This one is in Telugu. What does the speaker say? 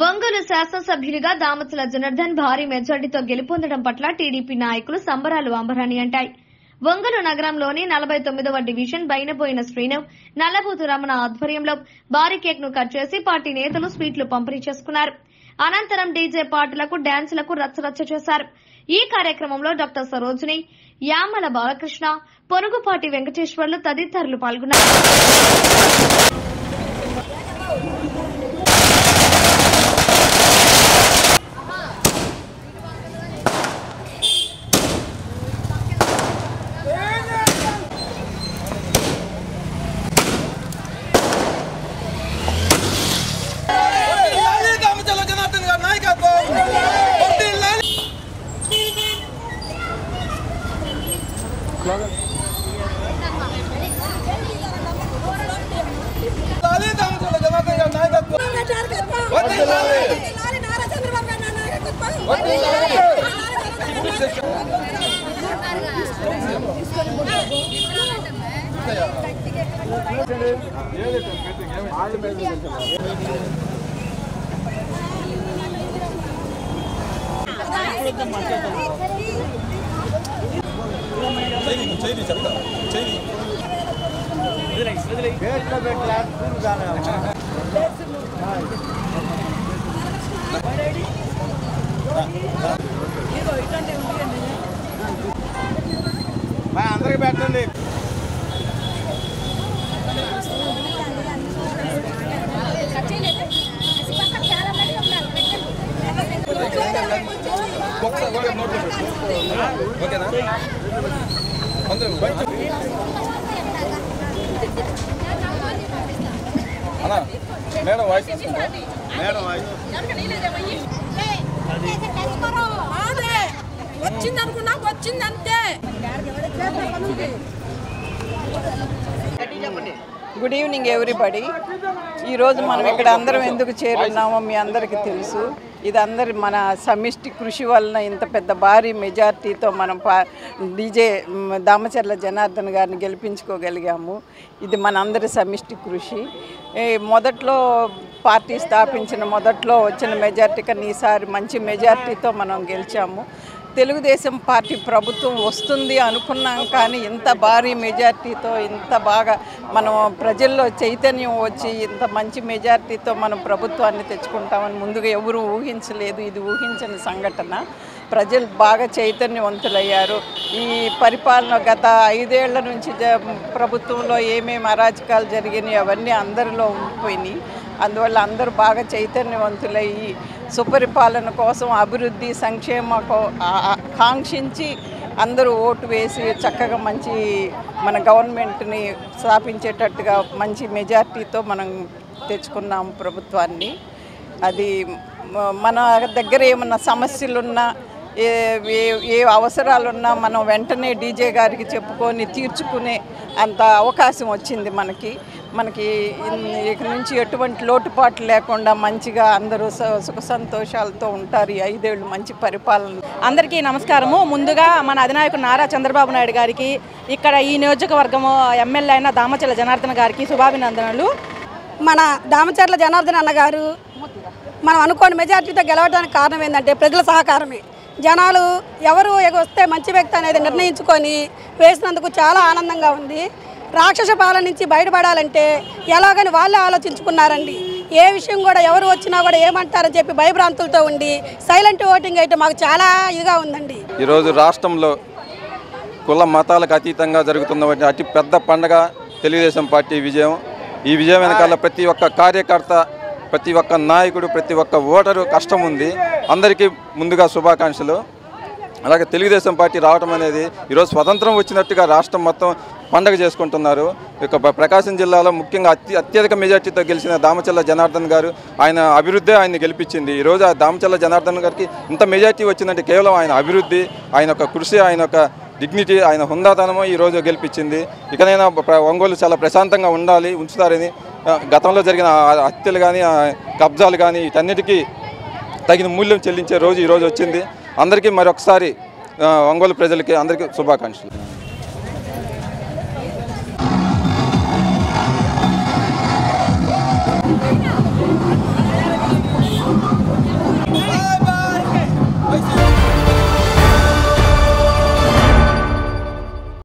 ఒంగోలు శాసనసభ్యులుగా దామచల జనార్దన్ భారీ మెజార్టీతో గెలుపొందడం పట్ల టీడీపీ నాయకులు సంబరాలు అంబరాన్ని అంటాయి. ఒంగోలు నగరంలోని 49వ డివిజన్ బైనబోయిన శ్రీను, నల్లబోతు రమణ ఆధ్వర్యంలో భారీ కేక్ ను కట్ చేసి పార్టీ నేతలు స్వీట్లు పంపిణీ చేసుకున్నారు. అనంతరం డీజే పాటలకు డాన్సులకు రచ్చరచ్చ చేశారు. ఈ కార్యక్రమంలో డాక్టర్ సరోజిని, యామల బాలకృష్ణ, పొరుగుపాటి వెంకటేశ్వర్లు తదితరులు పాల్గొన్నారు. అందరికి పెట్టండి. మేడం వాయిస్ మేడం వాయిస్ వచ్చిందనుకున్నా వచ్చిందంతే. Good evening everybody. ఈరోజు మనం ఇక్కడ అందరం ఎందుకు చేరున్నామో మీ అందరికీ తెలుసు. ఇది అందరి మన సమిష్టి కృషి వలన ఇంత పెద్ద భారీ మెజార్టీతో మనం డీజే దామచర్ల జనార్దన్ గారిని గెలిపించుకోగలిగాము. ఇది మన అందరి సమిష్టి కృషి. మొదట్లో పార్టీ స్థాపించిన మొదట్లో వచ్చిన మెజార్టీ కన్నా ఈసారి మంచి మెజార్టీతో మనం గెలిచాము. తెలుగుదేశం పార్టీ ప్రభుత్వం వస్తుంది అనుకున్నాం, కానీ ఇంత భారీ మెజార్టీతో ఇంత బాగా మనం ప్రజల్లో చైతన్యం వచ్చి ఇంత మంచి మెజార్టీతో మనం ప్రభుత్వాన్ని తెచ్చుకుంటామని ముందుగా ఎవరు ఊహించలేదు. ఇది ఊహించని సంఘటన. ప్రజలు బాగా చైతన్యవంతులయ్యారు. ఈ పరిపాలన గత 5 ఏళ్ల నుంచి ప్రభుత్వంలో ఏమేమి అరాచకాలు జరిగినాయి అవన్నీ అందరిలో ఉండిపోయినాయి. అందువల్ల అందరూ బాగా చైతన్యవంతులయ్యి సుపరిపాలన కోసం అభివృద్ధి సంక్షేమ కాంక్షించి అందరూ ఓటు వేసి చక్కగా మంచి మన గవర్నమెంట్ని స్థాపించేటట్టుగా మంచి మెజార్టీతో మనం తెచ్చుకున్నాం ప్రభుత్వాన్ని. అది మన దగ్గర ఏమన్నా సమస్యలున్నా ఏ అవసరాలున్నా మనం వెంటనే డీజే గారికి చెప్పుకొని తీర్చుకునే అంత అవకాశం వచ్చింది మనకి. ఇక నుంచి ఎటువంటి లోటుపాట్లు లేకుండా మంచిగా అందరూ సుఖ సంతోషాలతో ఉంటారు. ఈ 5 ఏళ్ళు మంచి పరిపాలన. అందరికీ నమస్కారము. ముందుగా మన అధినాయకుడు నారా చంద్రబాబు నాయుడు గారికి, ఇక్కడ ఈ నియోజకవర్గము ఎమ్మెల్యే అయిన దామచర్ల జనార్దన్ గారికి శుభాభినందనలు. మన దామచర్ల జనార్దన్ అన్నగారు మనం అనుకోని మెజార్టీతో గెలవడానికి కారణం ఏంటంటే ప్రజల సహకారమే. జనాలు ఎవరు వస్తే మంచి వ్యక్తి అనేది నిర్ణయించుకొని వేసినందుకు చాలా ఆనందంగా ఉంది. రాక్షస పాలన నుంచి బయటపడాలంటే ఎలాగని వాళ్ళే ఆలోచించుకున్నారండి. ఏ విషయం కూడా ఎవరు వచ్చినా కూడా ఏమంటారని చెప్పి భయభ్రాంతులతో ఉండి సైలెంట్ ఓటింగ్ అయితే మాకు చాలా ఇదిగా ఉందండి. ఈరోజు రాష్ట్రంలో కుల మతాలకు అతీతంగా జరుగుతున్న అతి పెద్ద పండగ తెలుగుదేశం పార్టీ విజయం. ఈ విజయం వెనకాల ప్రతి ఒక్క కార్యకర్త, ప్రతి ఒక్క నాయకుడు, ప్రతి ఒక్క ఓటరు కష్టం ఉంది. అందరికీ ముందుగా శుభాకాంక్షలు. అలాగే తెలుగుదేశం పార్టీ రావడం అనేది ఈరోజు స్వతంత్రం వచ్చినట్టుగా రాష్ట్రం మొత్తం పండగ చేసుకుంటున్నారు. ఇక ప్రకాశం జిల్లాలో ముఖ్యంగా అత్యధిక మెజార్టీతో గెలిచిన దామచర్ల జనార్దన్ గారు, ఆయన అభివృద్ధి ఆయన్ని గెలిపించింది. ఈరోజు ఆ దామచర్ల జనార్దన్ గారికి ఇంత మెజార్టీ వచ్చిందంటే కేవలం ఆయన అభివృద్ధి, ఆయన యొక్క కృషి, ఆయన యొక్క డిగ్నిటీ, ఆయన హుందాతనము ఈరోజు గెలిపించింది. ఇకనైనా ఒంగోలు చాలా ప్రశాంతంగా ఉంచుతారని గతంలో జరిగిన హత్యలు కానీ కబ్జాలు కానీ వీటన్నిటికీ తగిన మూల్యం చెల్లించే రోజు ఈరోజు వచ్చింది. అందరికీ మరొకసారి ఒంగోలు ప్రజలకి అందరికీ శుభాకాంక్షలు.